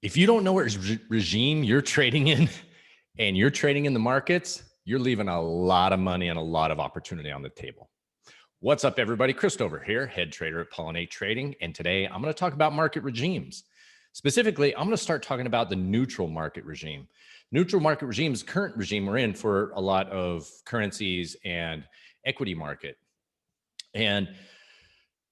If you don't know what regime you're trading in and you're trading in the markets, you're leaving a lot of money and a lot of opportunity on the table. What's up, everybody? Christopher here, head trader at Pollinate Trading. And today I'm going to talk about market regimes. Specifically, I'm going to start talking about the neutral market regime. Neutral market regime is the current regime we're in for a lot of currencies and equity market. And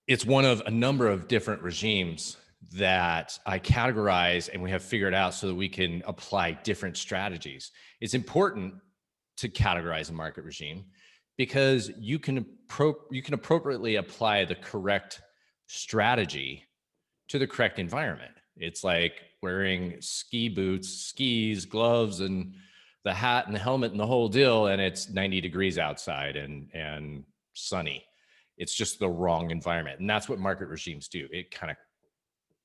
it's one of a number of different regimes that I categorize and we have figured out so that we can apply different strategies. It's important to categorize a market regime because you can appropriately apply the correct strategy to the correct environment. It's like wearing ski boots, skis, gloves, and the hat and the helmet and the whole deal, and it's 90 degrees outside and sunny. It's just the wrong environment. And that's what market regimes do. It kind of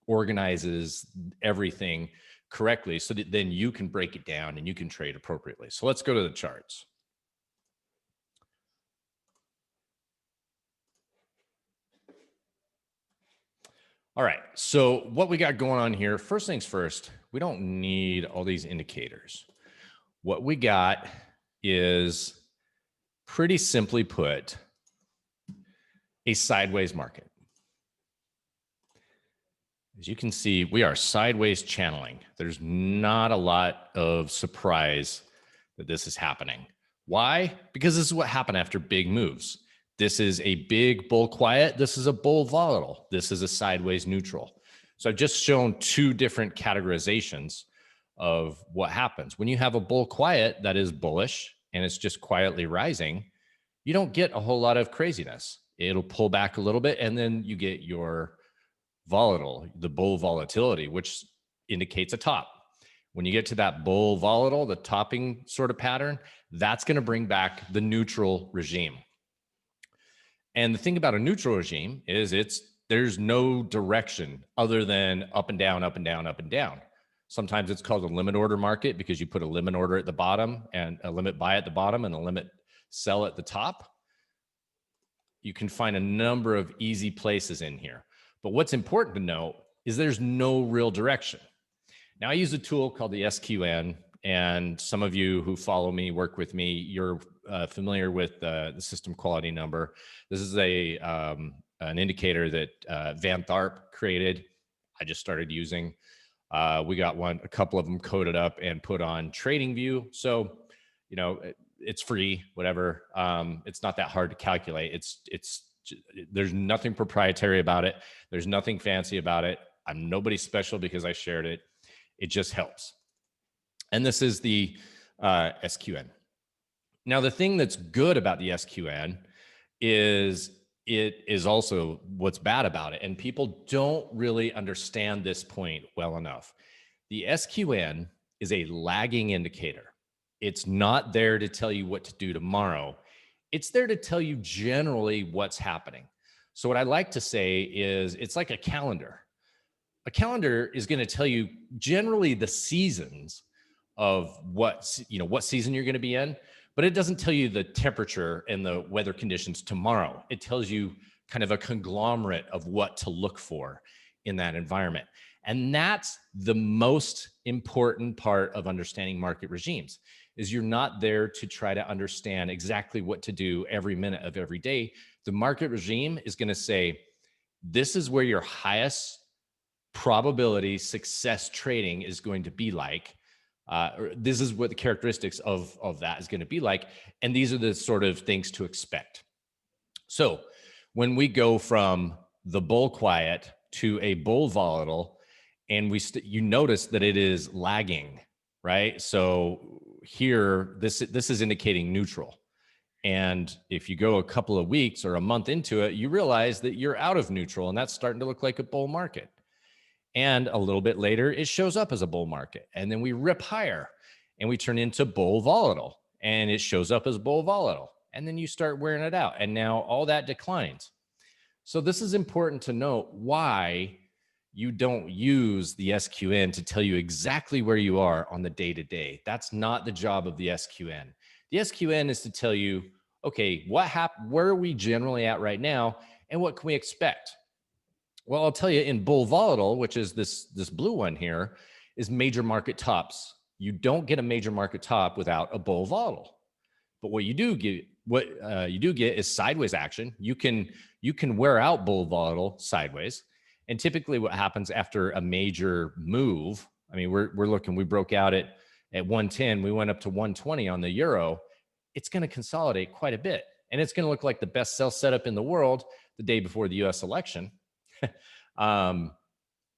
organizes everything correctly so that then you can break it down and you can trade appropriately. So let's go to the charts. All right, so what we got going on here, first things first, we don't need all these indicators. What we got is, pretty simply put, a sideways market. As you can see, we are sideways channeling. There's not a lot of surprise that this is happening. Why? Because this is what happened after big moves. This is a big bull quiet. This is a bull volatile. This is a sideways neutral. So I've just shown two different categorizations of what happens. When you have a bull quiet that is bullish and it's just quietly rising, you don't get a whole lot of craziness. It'll pull back a little bit and then you get your volatile, the bull volatility, which indicates a top. When you get to that bull volatile, the topping sort of pattern, that's going to bring back the neutral regime. And the thing about a neutral regime is there's no direction other than up and down, up and down, up and down. Sometimes it's called a limit order market because you put a limit order at the bottom and a limit buy at the bottom and a limit sell at the top. You can find a number of easy places in here. But what's important to know is there's no real direction. Now, I use a tool called the SQN, and some of you who follow me, work with me, you're familiar with the system quality number. This is an indicator that Van Tharp created. I just started using. We got a couple of them coded up and put on TradingView. So, you know, it's free, whatever. It's not that hard to calculate. There's nothing proprietary about it. There's nothing fancy about it. I'm nobody special because I shared it. It just helps. And this is the SQN. Now, the thing that's good about the SQN is it is also what's bad about it. And people don't really understand this point well enough. The SQN is a lagging indicator. It's not there to tell you what to do tomorrow. It's there to tell you generally what's happening. So what I like to say is it's like a calendar. A calendar is going to tell you generally the seasons of what season you're going to be in, but it doesn't tell you the temperature and the weather conditions tomorrow. It tells you kind of a conglomerate of what to look for in that environment. And that's the most important part of understanding market regimes, is you're not there to try to understand exactly what to do every minute of every day. The market regime is going to say, this is where your highest probability success trading is going to be like. This is what the characteristics of that is going to be like. And these are the sort of things to expect. So when we go from the bull quiet to a bull volatile, and you notice that it is lagging, right? So here, this is indicating neutral. And if you go a couple of weeks or a month into it, you realize that you're out of neutral, and that's starting to look like a bull market. And a little bit later, it shows up as a bull market. And then we rip higher and we turn into bull volatile, and it shows up as bull volatile. And then you start wearing it out. And now all that declines. So this is important to note why you don't use the SQN to tell you exactly where you are on the day-to-day. That's not the job of the SQN. The SQN is to tell you, okay, where are we generally at right now, and what can we expect? Well, I'll tell you, in bull volatile, which is this blue one here, is major market tops. You don't get a major market top without a bull volatile. But what you do get is sideways action. You can wear out bull volatile sideways. And typically what happens after a major move, I mean, we're looking, we broke out at 110, we went up to 120 on the euro. It's going to consolidate quite a bit. And it's going to look like the best sell setup in the world the day before the US election. And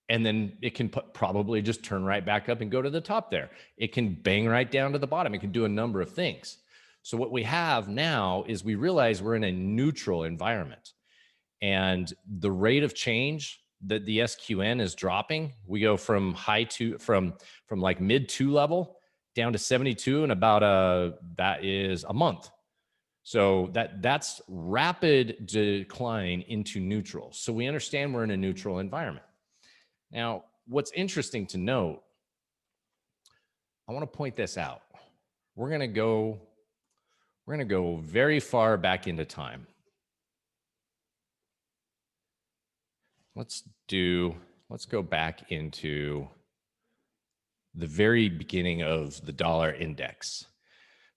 then it can probably just turn right back up and go to the top there. It can bang right down to the bottom. It can do a number of things. So what we have now is we realize we're in a neutral environment, and the rate of change that the SQN is dropping, we go from like mid 2 level down to 72 in about that is a month. So that's rapid decline into neutral. So we understand we're in a neutral environment. Now, what's interesting to note, I want to point this out. We're going to go very far back into time. Let's go back into the very beginning of the dollar index.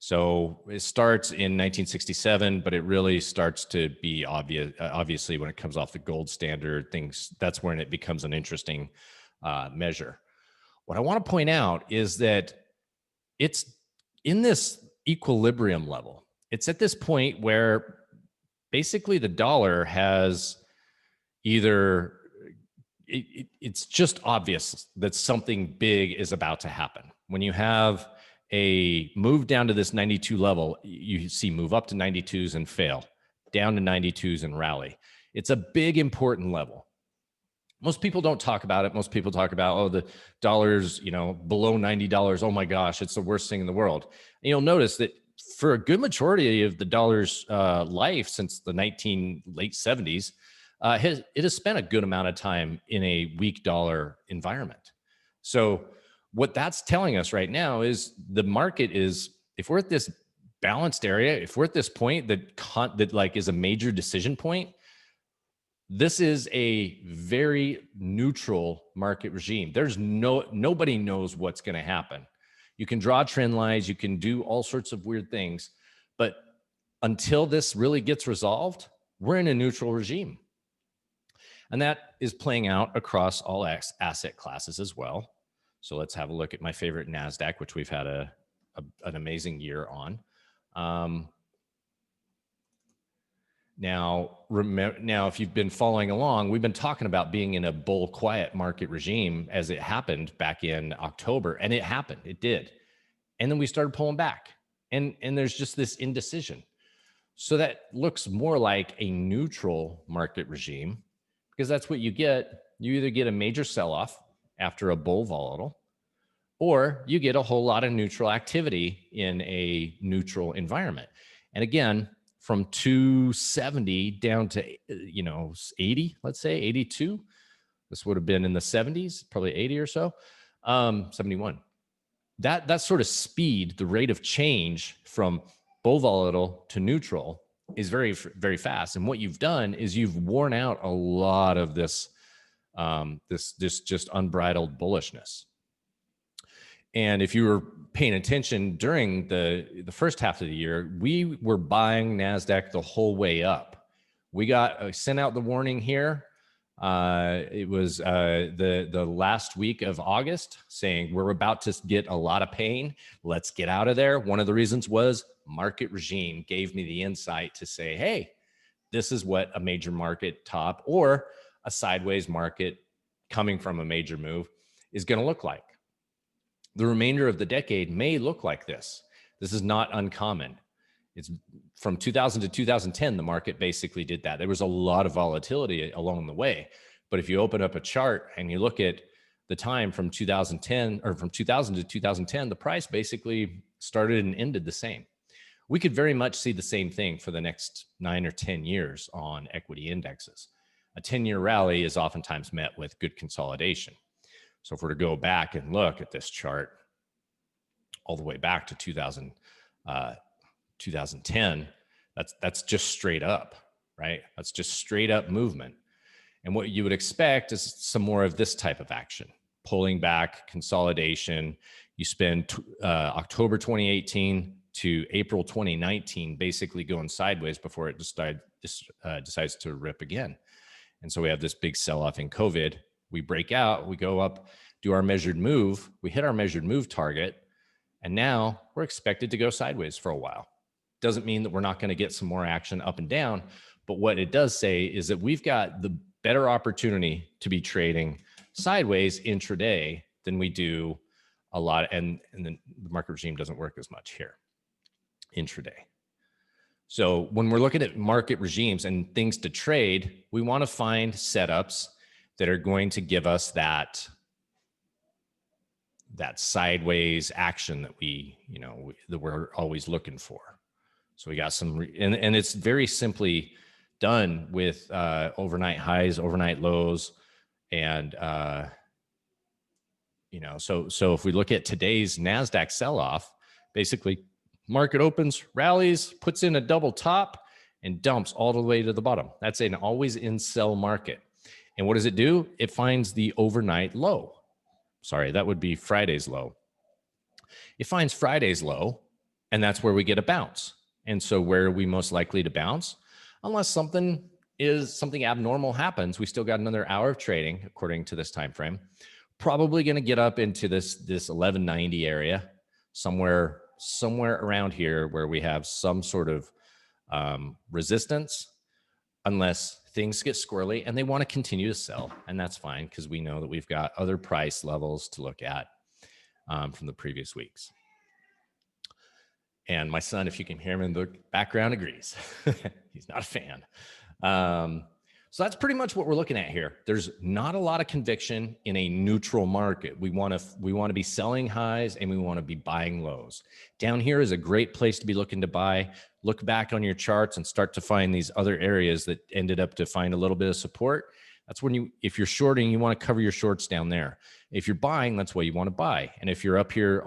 So it starts in 1967, but it really starts to be obvious, obviously, when it comes off the gold standard things. That's when it becomes an interesting measure. What I want to point out is that it's in this equilibrium level. It's at this point where basically the dollar has either it's just obvious that something big is about to happen. When you have a move down to this 92 level, you see move up to 92s and fail, down to 92s and rally. It's a big, important level. Most people don't talk about it. Most people talk about, oh, the dollar's, below $90. Oh my gosh, it's the worst thing in the world. And you'll notice that for a good majority of the dollar's life since the late 70s, it has spent a good amount of time in a weak dollar environment. So what that's telling us right now is the market is, if we're at this balanced area, if we're at this point that like is a major decision point, this is a very neutral market regime. There's nobody knows what's going to happen. You can draw trend lines, you can do all sorts of weird things, but until this really gets resolved, we're in a neutral regime. And that is playing out across all asset classes as well. So let's have a look at my favorite Nasdaq, which we've had an amazing year on. Now, if you've been following along, we've been talking about being in a bull quiet market regime as it happened back in October, and it happened. It did. And then we started pulling back, and there's just this indecision. So that looks more like a neutral market regime, because that's what you get. You either get a major sell-off after a bull volatile, or you get a whole lot of neutral activity in a neutral environment. And again, from 270 down to 80, let's say 82. This would have been in the 70s, probably 80 or so, 71. That sort of speed, the rate of change from bull volatile to neutral is very, very fast. And what you've done is you've worn out a lot of this just unbridled bullishness. And if you were paying attention during the first half of the year, we were buying Nasdaq the whole way up. We got sent out the warning here. It was the last week of August, saying we're about to get a lot of pain. Let's get out of there. One of the reasons was market regime gave me the insight to say, hey, this is what a major market top or a sideways market coming from a major move is going to look like. The remainder of the decade may look like this. This is not uncommon. It's from 2000 to 2010, the market basically did that. There was a lot of volatility along the way. But if you open up a chart and you look at the time from 2010 or from 2000 to 2010, the price basically started and ended the same. We could very much see the same thing for the next 9 or 10 years on equity indexes. A 10-year rally is oftentimes met with good consolidation. So if we're to go back and look at this chart all the way back to 2010, that's just straight up, right? That's just straight up movement. And what you would expect is some more of this type of action, pulling back, consolidation. You spend October 2018 to April 2019 basically going sideways before it decides to rip again. And so we have this big sell-off in COVID. We break out, we go up, do our measured move, we hit our measured move target, and now we're expected to go sideways for a while. Doesn't mean that we're not going to get some more action up and down, but what it does say is that we've got the better opportunity to be trading sideways intraday than we do a lot, and the market regime doesn't work as much here intraday. So when we're looking at market regimes and things to trade, we want to find setups that are going to give us that sideways action that that we're always looking for. So we got some, and it's very simply done with overnight highs, overnight lows, and so if we look at today's Nasdaq sell-off, basically market opens, rallies, puts in a double top, and dumps all the way to the bottom. That's an always in sell market. And what does it do? It finds the overnight low. Sorry, that would be Friday's low. It finds Friday's low, and that's where we get a bounce. And so where are we most likely to bounce? Unless something abnormal happens, we still got another hour of trading according to this time frame. Probably going to get up into this 1190 area, somewhere around here where we have some sort of resistance, unless things get squirrely and they want to continue to sell. And that's fine, because we know that we've got other price levels to look at from the previous weeks. And my son, if you can hear him in the background, agrees. He's not a fan. So that's pretty much what we're looking at here. There's not a lot of conviction in a neutral market. We want to be selling highs and we want to be buying lows. Down here is a great place to be looking to buy. Look back on your charts and start to find these other areas that ended up to find a little bit of support. That's when if you're shorting, you want to cover your shorts down there. If you're buying, that's what you want to buy. And if you're up here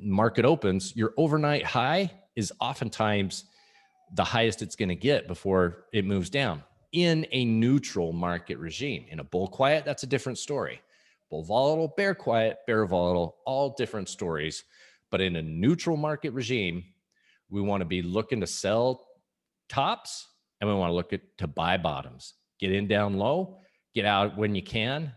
market opens, your overnight high is oftentimes the highest it's going to get before it moves down in a neutral market regime. In a bull quiet, that's a different story. Bull volatile, bear quiet, bear volatile, all different stories. But in a neutral market regime, we want to be looking to sell tops and we want to look to buy bottoms. Get in down low, get out when you can,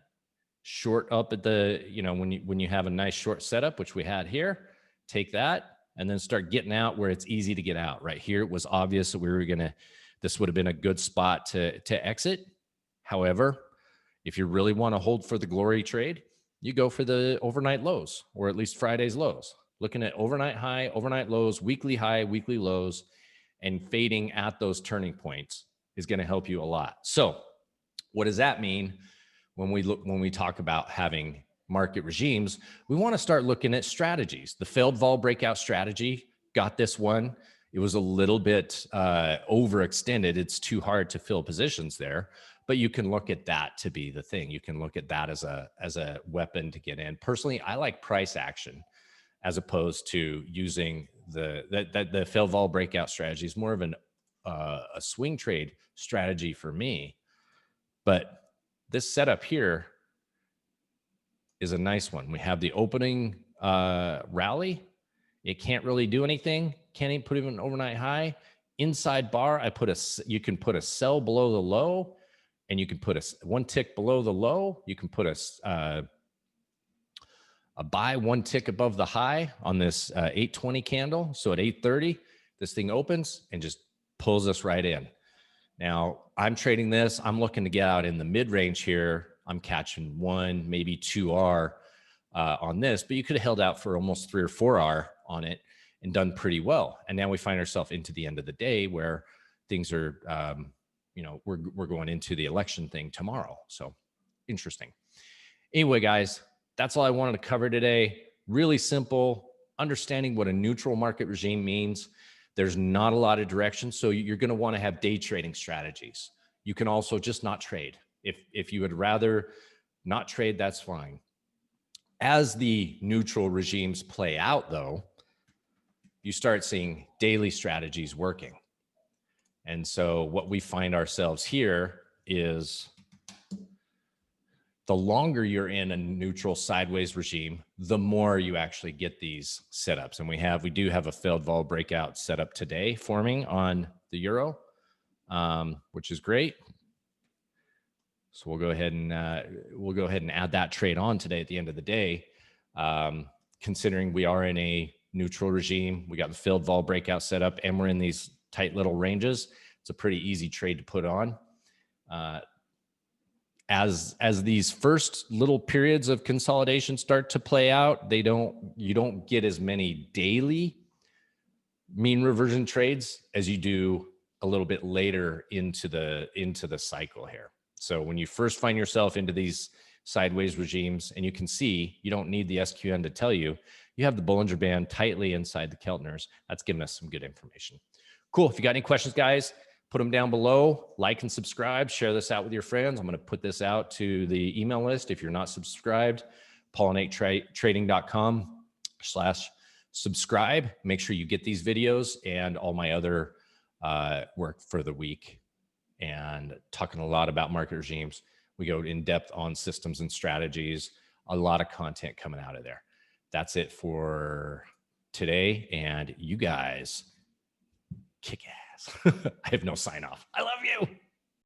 short up at when you have a nice short setup, which we had here, take that and then start getting out where it's easy to get out. Right here, it was obvious that this would have been a good spot to exit. However, if you really want to hold for the glory trade, you go for the overnight lows, or at least Friday's lows. Looking at overnight high, overnight lows, weekly high, weekly lows, and fading at those turning points is going to help you a lot. So what does that mean when we talk about having market regimes? We want to start looking at strategies. The failed vol breakout strategy got this one. It was a little bit overextended. It's too hard to fill positions there, but you can look at that to be the thing. You can look at that as a weapon to get in. Personally, I like price action as opposed to using the failed vol breakout strategy. Is more of a swing trade strategy for me. But this setup here is a nice one. We have the opening rally. It can't really do anything. Can't even put even an overnight high. Inside bar, you can put a sell below the low, and you can put one tick below the low. You can put a buy one tick above the high on this 820 candle. So at 830, this thing opens and just pulls us right in. Now, I'm trading this. I'm looking to get out in the mid-range here. I'm catching 1, maybe 2R on this, but you could have held out for almost 3 or 4R on it and done pretty well. And now we find ourselves into the end of the day where things are, we're going into the election thing tomorrow. So interesting. Anyway, guys, that's all I wanted to cover today. Really simple, understanding what a neutral market regime means. There's not a lot of direction. So you're going to want to have day trading strategies. You can also just not trade. If you would rather not trade, that's fine. As the neutral regimes play out, though, you start seeing daily strategies working. And so what we find ourselves here is the longer you're in a neutral sideways regime, the more you actually get these setups. And we do have a failed vol breakout setup today forming on the euro, which is great. So we'll go ahead and add that trade on today at the end of the day. Considering we are in a neutral regime, we got the failed vol breakout set up, and we're in these tight little ranges. It's a pretty easy trade to put on. As these first little periods of consolidation start to play out, you don't get as many daily mean reversion trades as you do a little bit later into the cycle here. So when you first find yourself into these sideways regimes, and you can see you don't need the SQN to tell you, you have the Bollinger Band tightly inside the Keltners. That's giving us some good information. Cool. If you got any questions, guys, put them down below. Like and subscribe. Share this out with your friends. I'm going to put this out to the email list. If you're not subscribed, pollinatetrading.com/subscribe. Make sure you get these videos and all my other work for the week, and talking a lot about market regimes. We go in depth on systems and strategies. A lot of content coming out of there. That's it for today. And you guys kick ass. I have no sign off. I love you.